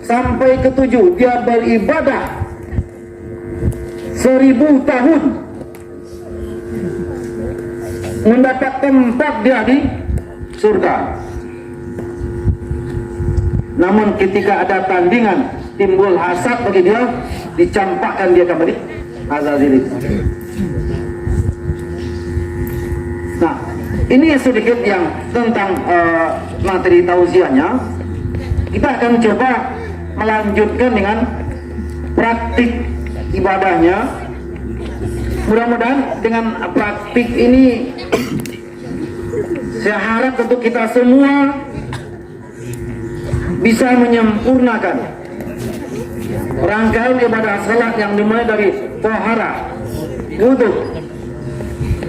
sampai ketujuh dia beribadah 1000 tahun, mendapat tempat dia di surga. Namun ketika ada tandingan, timbul hasad bagi dia, dicampakkan dia kembali azazil. Nah, ini sedikit yang tentang materi tausiahnya. Kita akan coba melanjutkan dengan praktik ibadahnya. Mudah-mudahan dengan praktik ini saya harap untuk kita semua bisa menyempurnakan rangkaian ibadah salat yang dimulai dari tohara, wudhu,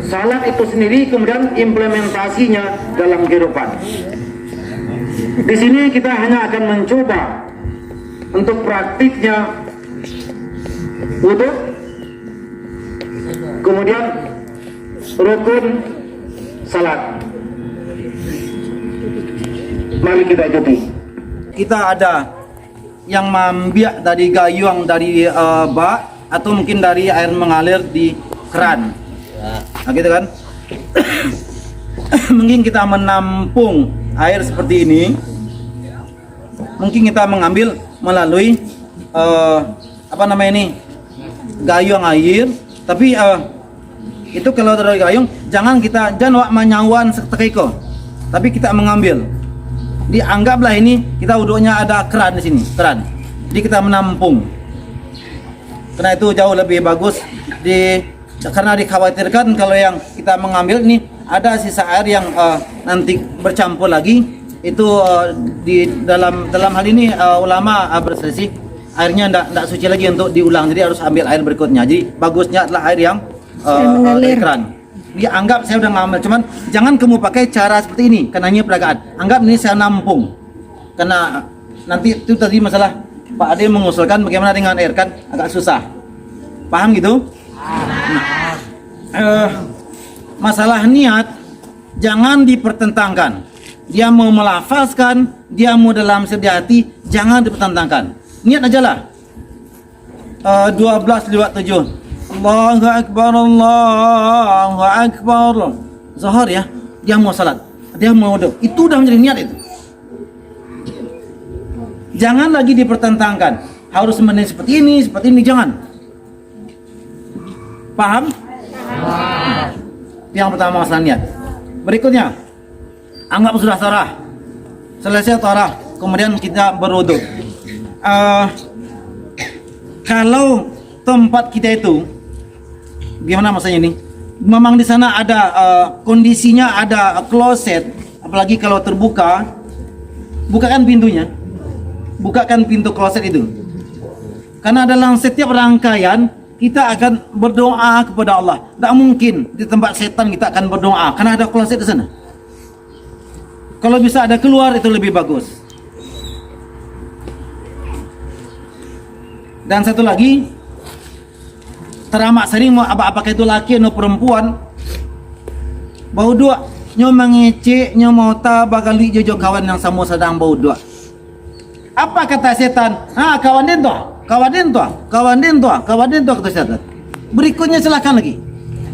salat itu sendiri, kemudian implementasinya dalam kehidupan. Di sini kita hanya akan mencoba untuk praktiknya wudhu, kemudian rukun salat. Mari kita ikuti. Kita ada yang mambiak dari gayung, dari bak, atau mungkin dari air mengalir di keran. Nah, gitu kan? Mungkin kita menampung air seperti ini. Mungkin kita mengambil melalui apa namanya ini, gayung air. Tapi itu kalau dari gayung, jangan wak menyawan seketika, tapi kita mengambil. Dianggaplah ini kita wudhunya ada keran di sini, keran. Jadi kita menampung. Karena itu jauh lebih bagus karena dikhawatirkan kalau yang kita mengambil ini ada sisa air yang nanti bercampur lagi. Itu di dalam hal ini ulama berselisih, airnya tidak suci lagi untuk diulang, jadi harus ambil air berikutnya. Jadi bagusnya adalah air yang dari keran. Dia anggap saya udah ngambil, cuman jangan kamu pakai cara seperti ini, karenanya peragaan. Anggap ini saya nampung, karena nanti itu tadi masalah Pak Ade mengusulkan bagaimana dengan air, kan agak susah. Paham gitu? Nah, masalah niat jangan dipertentangkan. Dia mau melafazkan, dia mau dalam sedia hati, jangan dipertentangkan. Niat ajalah. 12:07. Allahu Akbar, Allahu Akbar. Zuhur ya, dia mau salat, dia mau wudhu. Itu udah menjadi niat itu. Jangan lagi dipertentangkan. Harus menit seperti ini, jangan. Paham? Yang pertama masalah niat. Berikutnya, anggap sudah tarah. Selesai tarah, kemudian kita berwudhu. Kalau tempat kita itu gimana maksudnya ini? Memang di sana ada kondisinya ada kloset, apalagi kalau terbuka, bukakan pintunya. Bukakan pintu kloset itu. Karena dalam setiap rangkaian kita akan berdoa kepada Allah. Tak mungkin di tempat setan kita akan berdoa karena ada kloset di sana. Kalau bisa ada keluar itu lebih bagus. Dan satu lagi, teramak sering mau apa itu laki atau perempuan bau dua nyo mengecek nyo mau bagali jojo kawan yang sama sedang bau dua. Apa kata setan? Kawan den tuh kata setan. Berikutnya silakan lagi.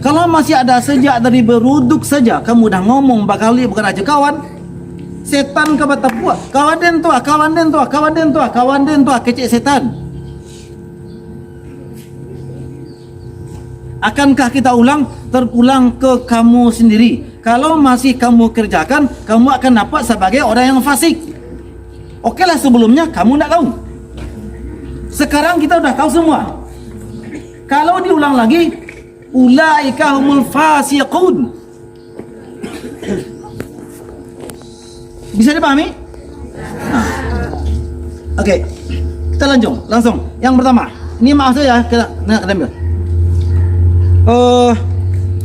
Kalau masih ada sejak dari beruduk saja kamu dah ngomong bagali bukan aja kawan. Setan kata puak. Kawan den tuh kecek setan. Akankah kita terulang ke kamu sendiri? Kalau masih kamu kerjakan, kamu akan dapat sebagai orang yang fasik. Okelah sebelumnya kamu tidak tahu. Sekarang kita udah tahu semua. Kalau diulang lagi, ulaika humul fasiqun. Bisa dipahami? Nah. Oke. Kita langsung. Yang pertama, ini maaf saya kena ambil.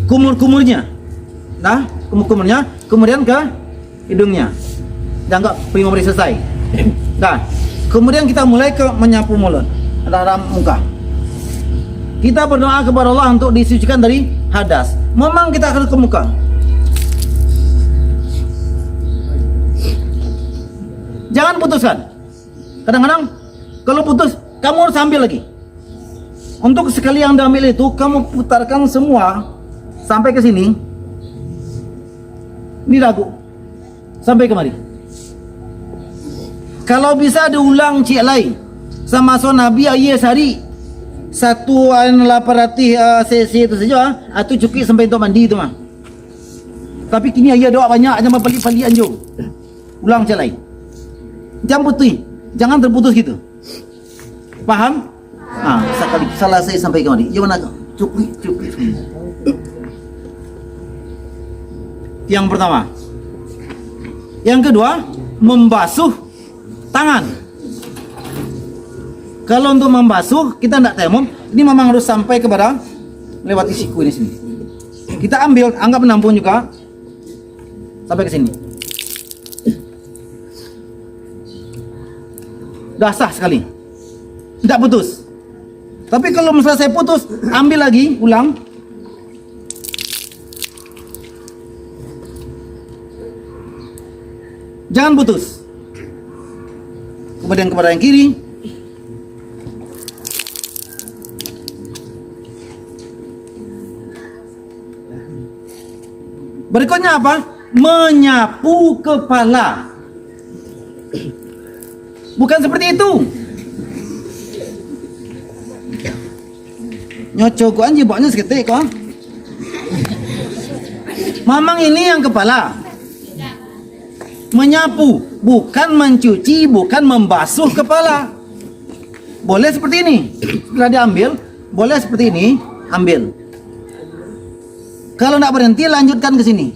Kumur-kumurnya, nah kumur-kumurnya, kemudian ke hidungnya, dianggap primary selesai. Nah, kemudian kita mulai ke menyapu mulut, dalam muka. Kita berdoa kepada Allah untuk disucikan dari hadas. Memang kita harus ke muka. Jangan putuskan. Kadang-kadang Kalau putus, kamu harus ambil lagi. Untuk sekali yang diambil itu, kamu putarkan semua sampai ke sini. Ini dagu sampai kemari. Kalau bisa diulang cik lain sama so Nabi ayah sehari 1,800 cc itu saja, itu cukup sampai untuk mandi itu mah. Tapi kini ayah doa banyak, jangan pelik-pelik anjung. Ulang cik lain. Jangan putus, jangan terputus gitu. Paham? Sekali salah saya sampai kemari. Gimana? Cukup. Yang pertama. Yang kedua, membasuh tangan. Kalau untuk membasuh, kita tidak tayamum. Ini memang harus sampai kepada lewat siku ini sini. Kita ambil, anggap menampung juga sampai ke sini. Dah sah sekali. Tidak putus. Tapi kalau misalnya saya putus, ambil lagi, ulang. Jangan putus. Kemudian kepada yang kiri. Berikutnya apa? Menyapu kepala. Bukan seperti itu. Nyocok anjing bawanya seketik kok. Mamang ini yang kepala. Menyapu, bukan mencuci, bukan membasuh kepala. Boleh seperti ini. Setelah diambil, boleh seperti ini, ambil. Kalau tidak berhenti, lanjutkan ke sini.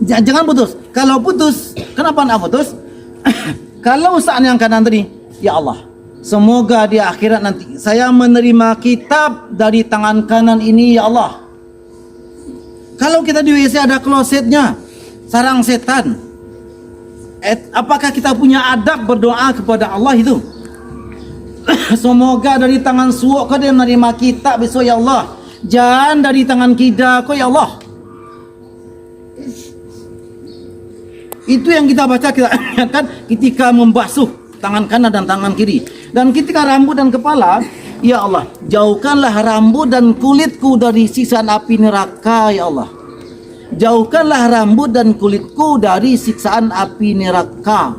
Jangan putus. Kalau putus, kenapa tidak putus? Kalau usaha yang kanan tadi, ya Allah, semoga di akhirat nanti saya menerima kitab dari tangan kanan ini, ya Allah. Kalau kita di WC ada klosetnya, sarang setan. Apakah kita punya adab berdoa kepada Allah itu? Semoga dari tangan suuk kau dia menerima kitab besok, ya Allah. Jangan dari tangan kida kau, ya Allah. Itu yang kita baca, kita kan ketika membasuh tangan kanan dan tangan kiri. Dan ketika rambut dan kepala, ya Allah, jauhkanlah rambut dan kulitku dari siksaan api neraka, ya Allah. Jauhkanlah rambut dan kulitku dari siksaan api neraka.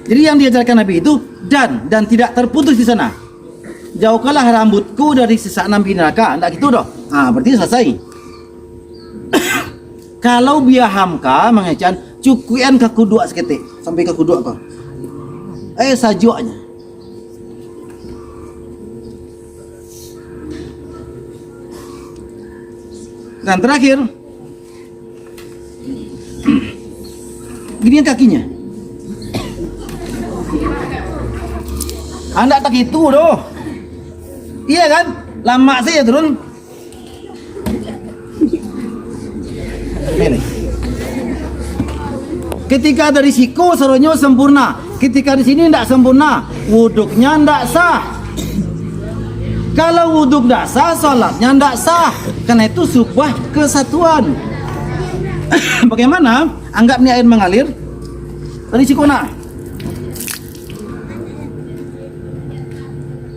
Jadi yang diajarkan Nabi itu dan tidak terputus di sana. Jauhkanlah rambutku dari siksaan api neraka. Tidak gitu doh. Berarti selesai. Kalau biar hamka mengecan cukuan ke kudua seketik sampai ke kudua kau. Sajuaknya. Dan terakhir, gini kakinya. Anda tak gitu doh. Iya kan? Lama sih ya turun. Ini. Ketika dari siku serunya sempurna. Ketika di sini tidak sempurna, wuduknya tidak sah. Kalau wuduk tidak sah, salatnya tidak sah. Karena itu sebuah kesatuan. Bagaimana? Anggap ini air mengalir dari sikona.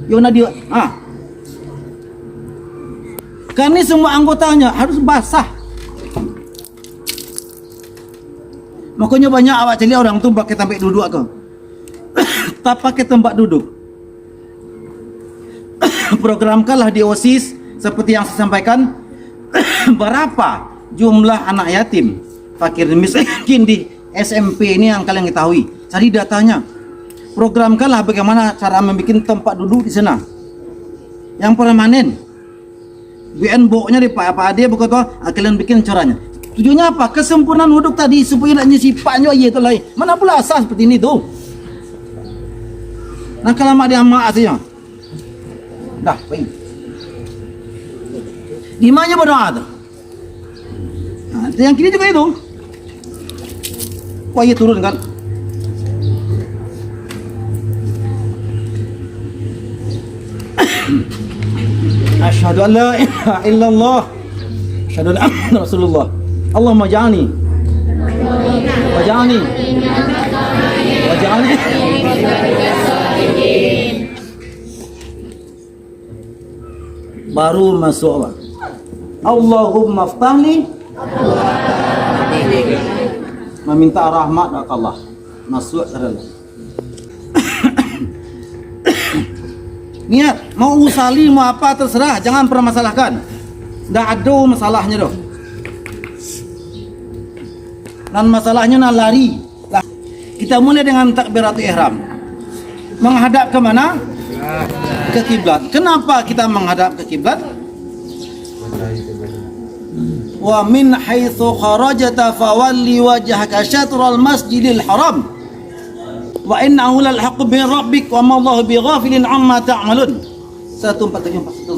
Yona dia. Karena semua anggotanya harus basah. Makanya banyak awak celi orang tu pakai tempat duduk ke. Tak pakai tempat duduk. Programkanlah di OSIS seperti yang saya sampaikan. Berapa jumlah anak yatim, fakir miskin di SMP ini yang kalian ketahui. Cari datanya. Programkanlah bagaimana cara membuat tempat duduk di sana yang permanen. BN boknya di apa dia berkata kalian bikin caranya. Tujuannya apa? Kesempurnaan wuduk tadi supaya nak sifatnya iya itu lain. Mana pula asas seperti ini tuh. Nah kalau mak dia mak saja. Dah, baik. Di mana berdoa tu? Yang kiri juga itu. Wah, ia turun kan? Asyhadu an la ilaha illallah. Asyhadu anna Rasulullah. Allahumma ja'alni waj'alni waj'alni baru masuk apa? Allahumma ftahli, meminta rahmat dari Allah, masuk adalah niat mau usali mau apa terserah, jangan permasalahkan, tidak ada masalahnya doh. Dan masalahnya nak lari. Kita mulai dengan takbiratul ihram, menghadap ke mana? Ke kiblat. Kenapa kita menghadap ke kiblat? Wa min haitsu kharajta fawalli wajhaka syatral masjidil haram wa innahu lal haqqu min rabbik wa ma Allahu bighafilin amma ta'malun. 147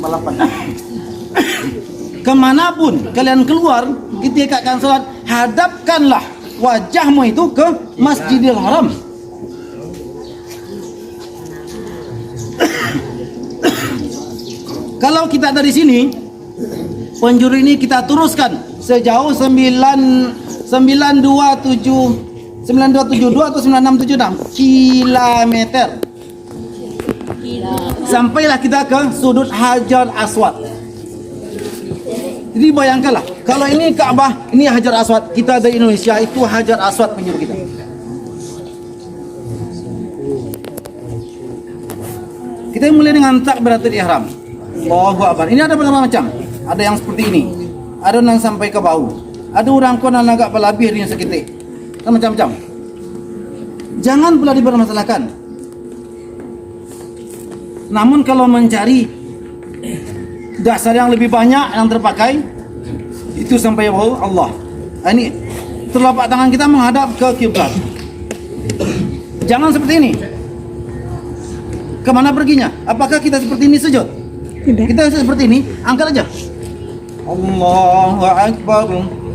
kemanapun kalian keluar ketika akan salat, hadapkanlah wajahmu itu ke Masjidil Haram. Kalau kita dari sini, penjuru ini kita teruskan sejauh 9272 atau 9676 kilometer. Sampailah kita ke sudut Hajar Aswad. Jadi bayangkanlah, kalau ini Ka'bah, ini Hajar Aswad. Kita dari Indonesia, itu Hajar Aswad penjuru kita. Kita mulai dengan takbiratul ihram. Allahu Akbar. Ini ada berapa macam? Ada yang seperti ini, ada yang sampai ke bahu, ada orang kau yang agak berlebih dengan seketik, macam-macam. Jangan pula dipermasalahkan. Namun kalau mencari dasar yang lebih banyak yang terpakai, itu sampai bahu Allah. Ini telapak tangan kita menghadap ke kiblat. Jangan seperti ini. Kemana perginya? Apakah kita seperti ini sujud? Tidak. Kita seperti ini, angkat aja. Allahu Akbar.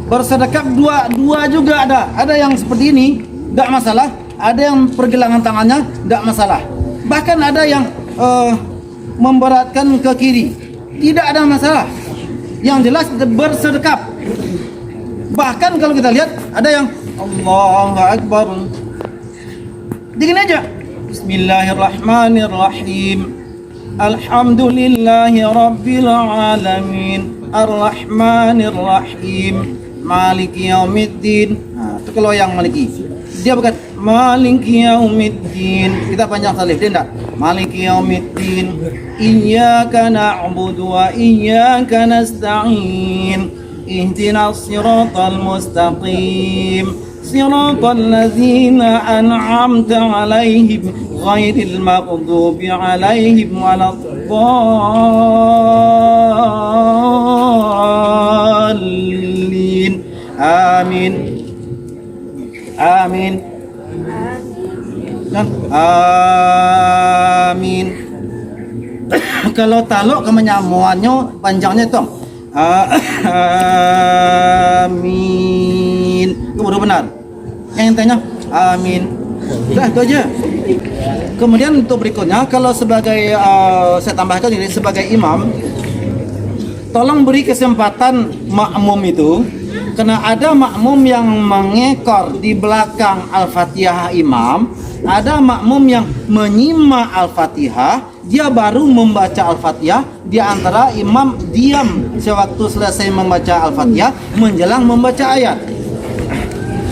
Bersedekap dua juga ada. Ada yang seperti ini, tidak masalah. Ada yang pergelangan tangannya, tidak masalah. Bahkan ada yang memberatkan ke kiri, tidak ada masalah. Yang jelas bersedekap. Bahkan kalau kita lihat, ada yang Allahu Akbar. Begini aja. Bismillahirrahmanirrahim. Alhamdulillahi Rabbil Alamin Ar-Rahmanir-Rahim Maliki Yaumiddin. Nah, itu kalau yang Maliki. Dia bukan Maliki Yaumiddin. Kita panjang salih, dia enggak. Maliki Yaumiddin Iyyaka na'budu wa iyyaka nasta'in Ihdinas siratal mustaqim Siratal ladzina an'amta 'alaihim ghairil maghdubi 'alaihim waladdallin. Amin. Amin. Amin. Kalau taluk kemenyamuannya panjangnya itu. Amin. Itu baru benar. Yang tanya amin. Sudah itu aja. Kemudian untuk berikutnya, kalau sebagai saya tambahkan ini sebagai imam, tolong beri kesempatan makmum itu, karena ada makmum yang mengekor di belakang Al-Fatihah imam, ada makmum yang menyimak Al-Fatihah, dia baru membaca Al-Fatihah, di antara imam diam sewaktu selesai membaca Al-Fatihah menjelang membaca ayat.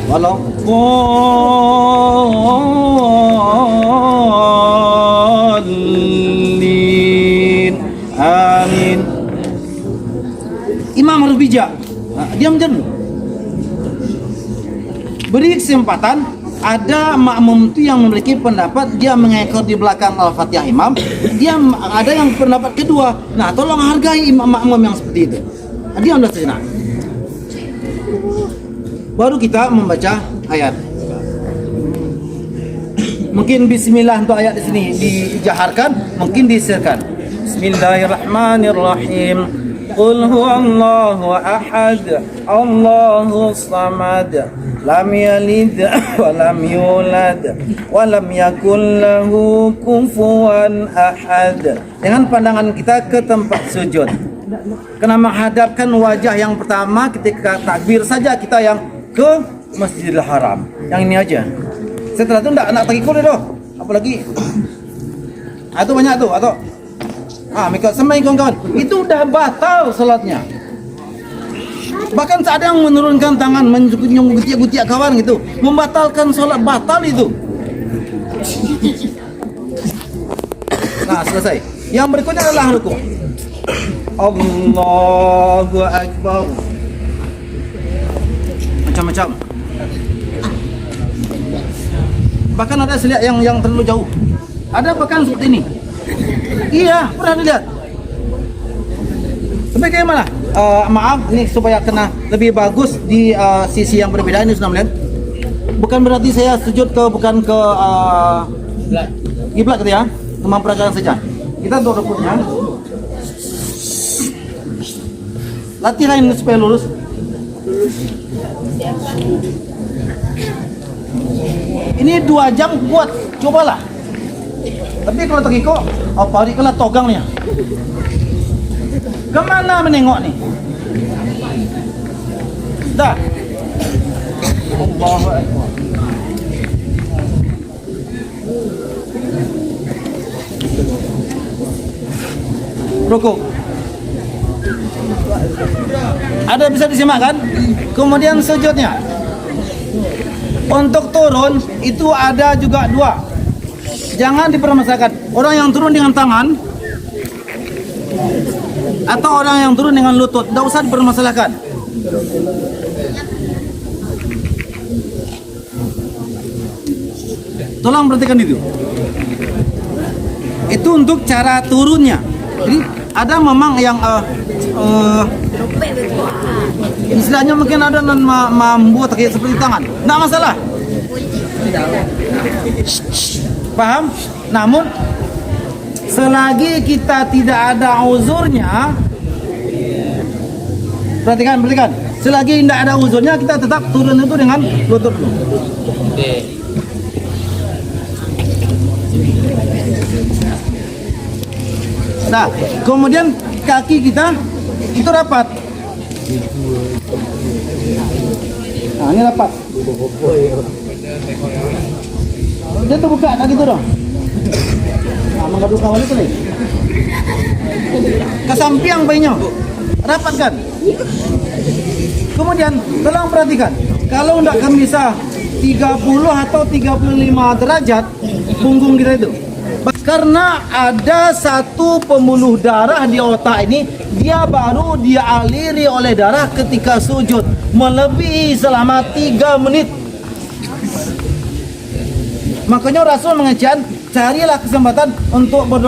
Waladdallin. Amin. Imam harus bijak. Diam dulu. Beri kesempatan. Ada makmum itu yang memiliki pendapat dia mengekor di belakang Al-Fatihah imam. Dia ada yang pendapat kedua. Nah, tolong hargai imam makmum yang seperti itu. Diam dah sejenak. Baru kita membaca ayat. Mungkin bismillah untuk ayat di sini dijaharkan, mungkin diserkan. Bismillahirrahmanirrahim. Qul huwallahu ahad, Allahus samad, lam yalid wa lam yulad wa lam yakul lahu kufuwan ahad. Dengan pandangan kita ke tempat sujud. Kena menghadapkan wajah yang pertama ketika takbir saja kita yang ke Masjidil Haram. Yang ini aja. Setelah itu enggak nak pergi kulit doh. Apalagi itu banyak tuh atau mereka semai kawan-kawan. Itu udah batal salatnya. Bahkan ada yang menurunkan tangan menyung gutiak-gutiak kawan gitu, membatalkan salat, batal itu. Nah, selesai. Yang berikutnya adalah rukuk. Allahu Akbar. Macam-macam. Bahkan ada selihat yang terlalu jauh. Ada bahkan seperti ini. Iya, pernah dilihat. Tapi kayak mana? Maaf, ini supaya kena lebih bagus di sisi yang berbeda ini sudah melihat. Bukan berarti saya sujud bukan ke kiblat gitu ya, memperagakan saja. Kita untuk rukuknya. Latihan ini supaya lurus. Ini 2 jam kuat, cobalah. Tapi kalau terkikuk, apa hari kena togangnya? Kemana menengok nih? Dah. Allahu Akbar. Rukuk. Ada bisa disimak kan? Kemudian sujudnya. Untuk turun itu ada juga 2. Jangan dipermasalahkan. Orang yang turun dengan tangan atau orang yang turun dengan lutut, tidak usah dipermasalahkan. Tolong perhatikan itu. Itu untuk cara turunnya. Jadi ada memang yang istilahnya mungkin ada membuat kayak seperti tangan. Tidak masalah. Paham? Namun selagi kita tidak ada uzurnya, perhatikan. Selagi tidak ada uzurnya, kita tetap turun itu dengan lutut. Nah, kemudian kaki kita itu rapat. Nah, ini rapat. Dia tuh buka, tak gitu dong. Nah, mengaduk kawan itu nih. Kesamping bayinya, rapat kan? Kemudian, tolong perhatikan. Kalau tidak akan bisa 30 atau 35 derajat punggung kita itu. Karena ada satu pembuluh darah di otak ini, dia baru dialiri oleh darah ketika sujud melebihi selama 3 menit. Makanya Rasul mengecam, carilah kesempatan untuk berdoa.